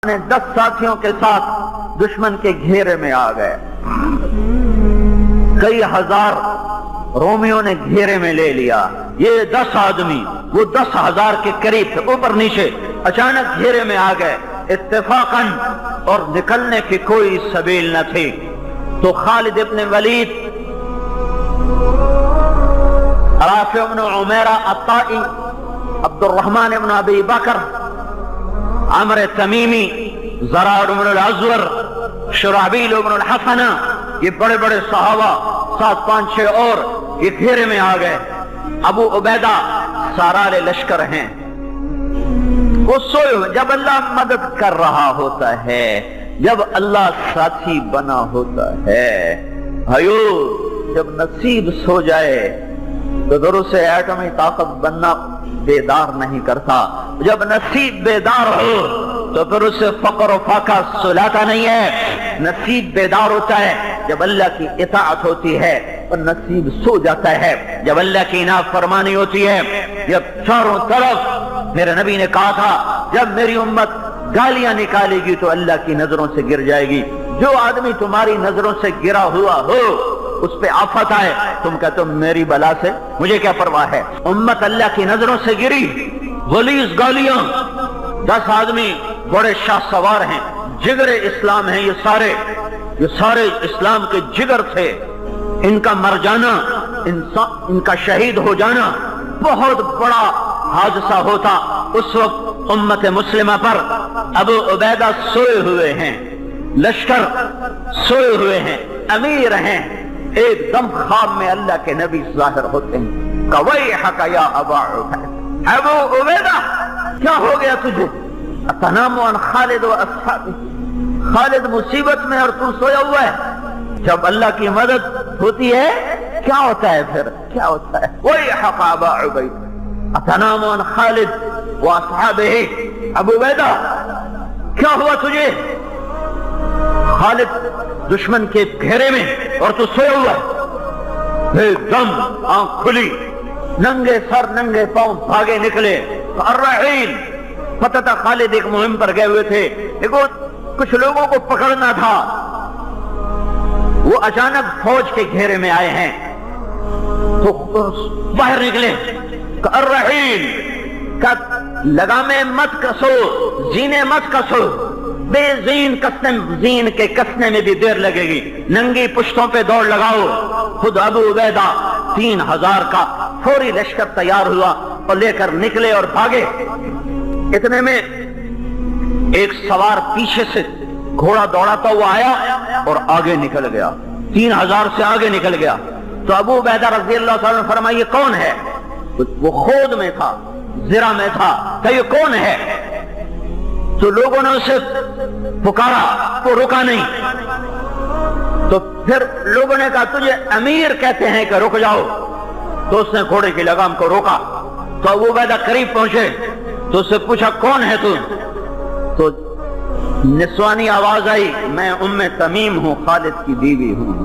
نے 10 ساتھیوں کے ساتھ دشمن کے گھیرے میں آ گئے. کئی ہزار رومیوں نے گھیرے میں لے لیا. یہ 10 آدمی وہ 10,000 کے قریب تھے, اوپر نیچے اچانک گھیرے میں آ گئے اتفاقاً, اور نکلنے کی کوئی سبیل نہ تھی. تو خالد ابن ولید, رافع بن عمیرہ الطائی, عبد الرحمن ابن ابی بکر, عمرو تمیمی, زرار بن الازور, شرحبیل بن الحسنہ, یہ بڑے بڑے صحابہ 7 5 6 اور یہ گھیرے میں آ گئے. ابو عبیدہ سارار لشکر ہیں, وہ سوئے ہوئے. جب اللہ مدد کر رہا ہوتا ہے, جب اللہ ساتھی بنا ہوتا ہے, بھائیو جب نصیب سو جائے تو درست ایٹمی طاقت بننا بیدار نہیں کرتا. جب نصیب بیدار ہو تو پھر اسے فقر و فاقہ سلاتا نہیں ہے. نصیب بیدار ہوتا ہے جب اللہ کی اطاعت ہوتی ہے, اور نصیب سو جاتا ہے جب اللہ کی نافرمانی ہوتی ہے. جب چاروں طرف میرے نبی نے کہا تھا جب میری امت گالیاں نکالے گی تو اللہ کی نظروں سے گر جائے گی. جو آدمی تمہاری نظروں سے گرا ہوا ہو اس پہ آفت آئے, تم کہتے ہو میری بلا سے مجھے کیا پرواہ ہے. امت اللہ کی نظروں سے گری, غلیظ گالیاں. 10 آدمی بڑے شاہ سوار ہیں, جگر اسلام ہیں, یہ سارے اسلام کے جگر تھے. ان کا مر جانا, ان کا شہید ہو جانا بہت بڑا حادثہ ہوتا. اس وقت امت مسلمہ پر ابو عبیدہ سوئے ہوئے ہیں, لشکر سوئے ہوئے ہیں, امیر ہیں. ایک دم خواب میں اللہ کے نبی ظاہر ہوتے ہیں. قویحک یا ابا عبیدہ, ابو عبیدہ کیا ہو گیا تجھے؟ اتنام عن خالد و اصحابہ, خالد مصیبت میں اور تو سویا ہوا ہے. جب اللہ کی مدد ہوتی ہے کیا ہوتا ہے, پھر کیا ہوتا ہے؟ ویحک ابا عبیدہ اتنام عن خالد و اصحابہ. ابو عبیدہ کیا ہوا تجھے؟ خالد دشمن کے گھیرے میں اور تو سویا ہوا ہے. ایک دم آنکھ کھلی, ننگے سر ننگے پاؤں بھاگے نکلے. الرحیل, پتہ تھا خالد ایک مہم پر گئے ہوئے تھے, دیکھو کچھ لوگوں کو پکڑنا تھا. وہ اچانک فوج کے گھیرے میں آئے ہیں تو باہر نکلے. الرحیل کا لگامے مت کسو, زینے مت کسو, بے زین کسنے, زین کے کسنے میں بھی دیر لگے گی. ننگی پشتوں پہ دوڑ لگاؤ. خود ابو عبیدہ 3000 کا فوری لشکر تیار ہوا اور لے کر نکلے اور بھاگے. اتنے میں ایک سوار پیچھے سے گھوڑا دوڑاتا ہوا آیا اور آگے نکل گیا, 3000 سے آگے نکل گیا. تو ابو عبیدہ رضی اللہ عنہ نے فرمایا یہ کون ہے؟ وہ خود میں تھا, زرہ میں تھا, کہ یہ کون ہے؟ تو لوگوں نے اسے پکارا, وہ رکا نہیں. تو پھر لوگوں نے کہا تجھے امیر کہتے ہیں کہ رک جاؤ. تو اس نے گھوڑے کی لگام کو روکا. تو ابو عبیدہ قریب پہنچے تو اس سے پوچھا کون ہے تو نسوانی آواز آئی, میں ام تمیم ہوں, خالد کی بیوی ہوں.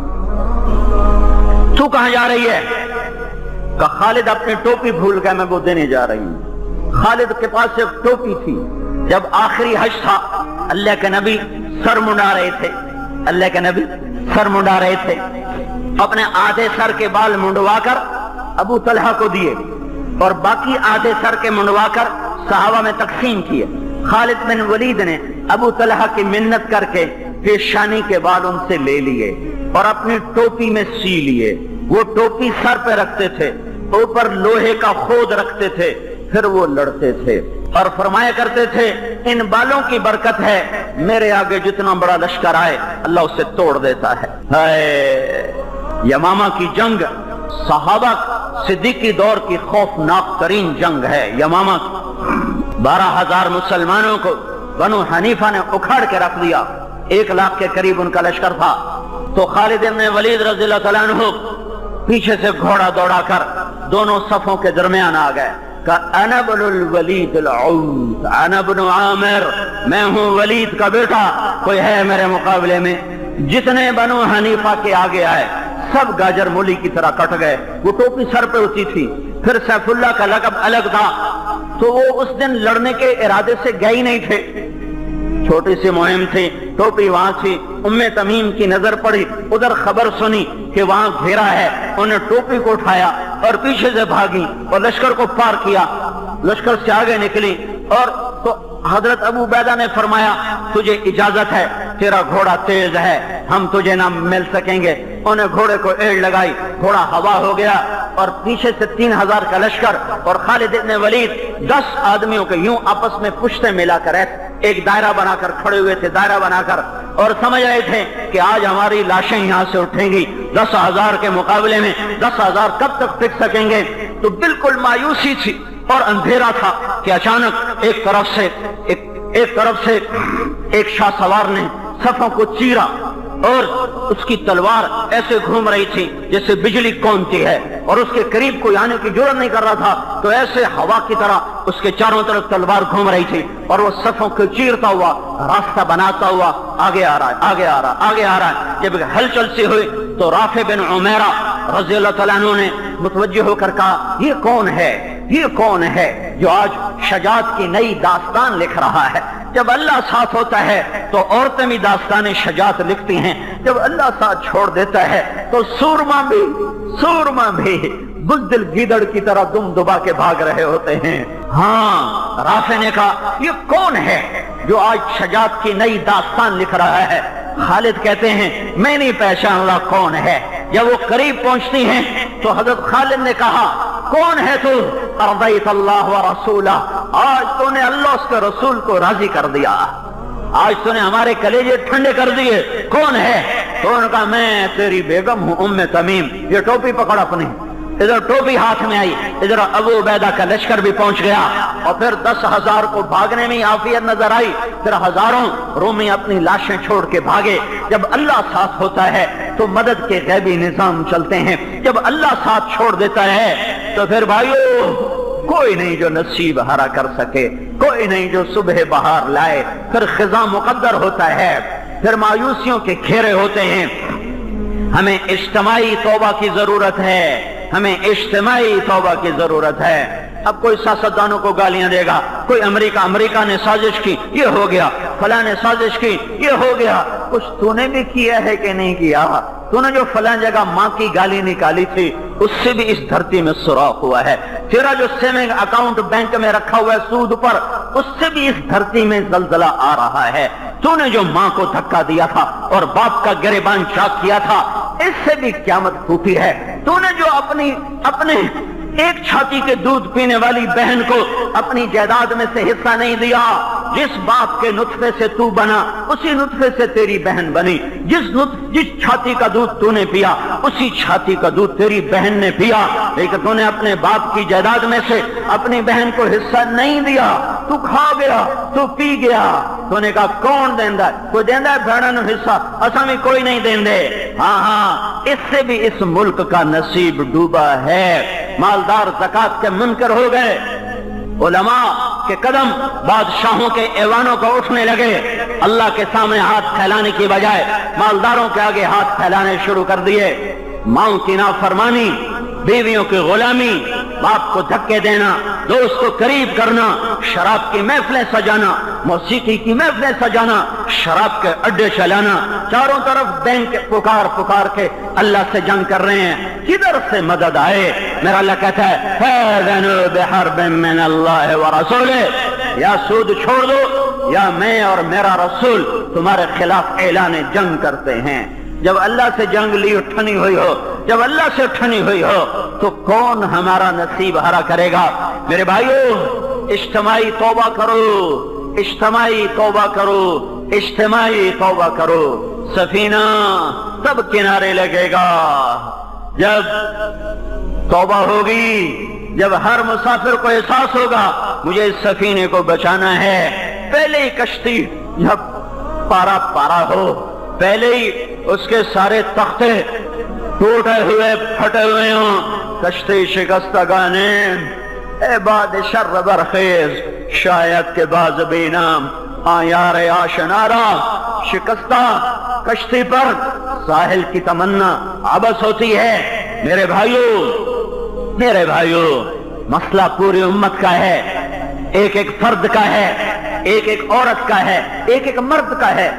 تو کہاں جا رہی ہے؟ کہ خالد اپنی ٹوپی بھول گیا, میں وہ دینے جا رہی ہوں. خالد کے پاس ایک ٹوپی تھی. جب آخری حج تھا اللہ کے نبی سر منڈا رہے تھے, اللہ کے نبی سر منڈا رہے تھے. اپنے آدھے سر کے بال منڈوا کر ابو طلحہ کو دیے اور باقی آدھے سر کے منڈوا کر صحابہ میں تقسیم کیے. خالد بن ولید نے ابو طلحہ کی منت کر کے پیشانی کے بال ان سے لے لیے اور اپنی ٹوپی میں سی لیے. وہ ٹوپی سر پہ رکھتے تھے, اوپر لوہے کا خود رکھتے تھے, پھر وہ لڑتے تھے اور فرمایا کرتے تھے ان بالوں کی برکت ہے, میرے آگے جتنا بڑا لشکر آئے اللہ اسے توڑ دیتا ہے. یمامہ کی جنگ صحابہ صدیقی دور کی خوفناک ترین جنگ ہے. یمامہ 12,000 مسلمانوں کو بنو حنیفہ نے اکھاڑ کے رکھ دیا. 1 لاکھ کے قریب ان کا لشکر تھا. تو خالد بن ولید رضی اللہ تعالیٰ عنہ پیچھے سے گھوڑا دوڑا کر دونوں صفوں کے درمیان آ گئے. کہ انا بن الولید العود, انا بن عامر, میں ہوں ولید کا بیٹا, کوئی ہے میرے مقابلے میں؟ جتنے بنو حنیفہ کے آگے آئے سب گاجر مولی کی طرح کٹ گئے. وہ ٹوپی سر پہ ہوتی تھی, پھر سیف اللہ کا لقب الگ تھا, تو وہ اس دن لڑنے کے ارادے سے گئے ہی نہیں تھے. چھوٹی سی مہم تھی، ٹوپی وہاں تھی، ام تمیم کی نظر پڑی، ادھر خبر سنی کہ وہاں گھیرا ہے، انہیں ٹوپی کو اٹھایا اور پیچھے سے بھاگی اور لشکر کو پار کیا، لشکر سے آگے نکلی، اور تو حضرت ابو عبیدہ نے فرمایا تجھے اجازت ہے، تیرا گھوڑا تیز ہے، ہم تجھے نہ مل سکیں گے۔ انہیں گھوڑے کو ایڑ لگائی، گھوڑا ہوا ہو گیا، اور پیچھے سے 3000 کا لشکر اور خالد ابن ولید 10 آدمیوں کے یوں آپس میں پشتیں ملا کر ایک دائرہ بنا کر کھڑے ہوئے تھے، دائرہ بنا کر، اور سمجھ رہے تھے کہ آج ہماری لاشیں یہاں سے اٹھیں گی، 10,000 کے مقابلے میں 10,000 کب تک ٹک سکیں گے؟ تو بالکل مایوسی تھی اور اندھیرا تھا کہ اچانک ایک طرف سے ایک شاہ سوار نے صفوں کو چیرا، اور اس کی تلوار ایسے گھوم رہی تھی جیسے بجلی کونتی ہے، اور اس کے قریب کوئی آنے کی جرات نہیں کر رہا تھا، تو ایسے ہوا کی طرح اس کے چاروں طرف تلوار گھوم رہی تھی، اور وہ صفوں کو چیرتا ہوا راستہ بناتا ہوا آگے آ رہا ہے۔ جب ہلچل سی ہوئی تو رافع بن عمیرہ رضی اللہ تعالیٰ عنہ نے متوجہ ہو کر کہا یہ کون ہے جو آج شجاعت کی نئی داستان لکھ رہا ہے؟ جب اللہ ساتھ ہوتا ہے تو عورتیں بھی داستان شجاعت لکھتی ہیں، جب اللہ ساتھ چھوڑ دیتا ہے تو سورما بھی بزدل گیدڑ کی طرح دم دبا کے بھاگ رہے ہوتے ہیں۔ ہاں، رافع نے کہا یہ کون ہے جو آج شجاعت کی نئی داستان لکھ رہا ہے؟ خالد کہتے ہیں میں نہیں پہچان رہا کون ہے۔ جب وہ قریب پہنچتی ہیں تو حضرت خالد نے کہا کون ہے تو؟ ارضیت اللہ و رسولہ، آج تو نے اللہ اس کے رسول کو راضی کر دیا، آج تو نے ہمارے کلیجے ٹھنڈے کر دیے، کون ہے؟ تو انہوں نے کہا میں تیری بیگم ہوں ام تمیم۔ یہ ٹوپی پکڑ اپنی، ادھر ٹوپی ہاتھ میں آئی، ادھر ابو عبیدہ کا لشکر بھی پہنچ گیا، اور پھر 10,000 کو بھاگنے میں عافیت نظر آئی، پھر ہزاروں رومی اپنی لاشیں چھوڑ کے بھاگے۔ جب اللہ ساتھ ہوتا ہے تو مدد کے غیبی نظام چلتے ہیں، جب اللہ ساتھ چھوڑ دیتا ہے تو پھر بھائیو کوئی نہیں جو نصیب ہرا کر سکے، کوئی نہیں جو صبح بہار لائے۔ پھر خزاں مقدر ہوتا ہے، پھر مایوسیوں کے گھیرے ہوتے ہیں۔ ہمیں اجتماعی توبہ کی ضرورت ہے، ہمیں اجتماعی توبہ کی ضرورت ہے۔ اب کوئی سیاستدانوں کو گالیاں دے گا، کوئی امریکہ نے سازش کی یہ ہو گیا، فلاں نے سازش کی یہ ہو گیا۔ کچھ تو نے بھی کیا ہے کہ نہیں کیا؟ تو نے جو فلاں جگہ ماں کی گالی نکالی تھی اس سے بھی اس دھرتی میں سوراخ ہوا ہے، تیرا جو سیونگ اکاؤنٹ بینک میں رکھا ہوا ہے سود پر، اس سے بھی اس دھرتی میں زلزلہ آ رہا ہے، تو نے جو ماں کو دھکا دیا تھا اور باپ کا گریبان چاک کیا تھا اس سے بھی قیامت ٹوٹی ہے، تو نے جو اپنے ایک چھاتی کے دودھ پینے والی بہن کو اپنی جائیداد میں سے حصہ نہیں دیا، جس باپ کے نطفے سے تو بنا اسی نطفے سے تیری بہن بنی، جس چھاتی کا دودھ تو نے پیا اسی چھاتی کا دودھ تیری بہن نے پیا، لیکن تو نے اپنے باپ کی جائیداد میں سے اپنی بہن کو حصہ نہیں دیا، تو کھا گیا، تو پی گیا۔ تو نے کہا کون دیندا ہے؟ کوئی دیندا ہے بہنوں نے حصہ؟ اساں بھی کوئی نہیں دیندے۔ ہاں اس سے بھی اس ملک کا نصیب ڈوبا ہے۔ مالدار زکات کے منکر ہو گئے، علماء کے قدم بادشاہوں کے ایوانوں کو اٹھنے لگے، اللہ کے سامنے ہاتھ پھیلانے کی بجائے مالداروں کے آگے ہاتھ پھیلانے شروع کر دیے۔ ماں کی نافرمانی، بیویوں کی غلامی، باپ کو دھکے دینا، دوست کو قریب کرنا، شراب کی محفلیں سجانا، موسیقی کی محفلیں سجانا، شراب کے اڈے چلانا، چاروں طرف بینک پکار کے اللہ سے جنگ کر رہے ہیں، کدھر سے مدد آئے؟ میرا اللہ کہتا ہے فَأَذَنُوا بِحَرْبٍ مِّنَ اللَّهِ وَرَسُولِهِ، یا سود چھوڑ دو یا میں اور میرا رسول تمہارے خلاف اعلان جنگ کرتے ہیں۔ جب اللہ سے جنگ لی اٹھنی ہوئی ہو، جب اللہ سے اٹھنی ہوئی ہو تو کون ہمارا نصیب ہرا کرے گا؟ میرے بھائیو اجتماعی توبہ کرو، اجتماعی توبہ کرو، اجتماعی توبہ کرو۔ سفینہ تب کنارے لگے گا جب توبہ ہوگی، جب ہر مسافر کو احساس ہوگا مجھے اس سفینے کو بچانا ہے۔ پہلے ہی کشتی جب پارا ہو، پہلے ہی اس کے سارے تختے ٹوٹے ہوئے پھٹے ہوئے ہوں، کشتی شکستہ گانے اے باد شر برخیز شاید کے باز بی نام یار آشنارا، شکستہ کشتی پر ساحل کی تمنا عبث ہوتی ہے۔ میرے بھائیو مسئلہ پوری امت کا ہے، ایک فرد کا ہے، ایک ایک عورت کا ہے، ایک ایک مرد کا ہے۔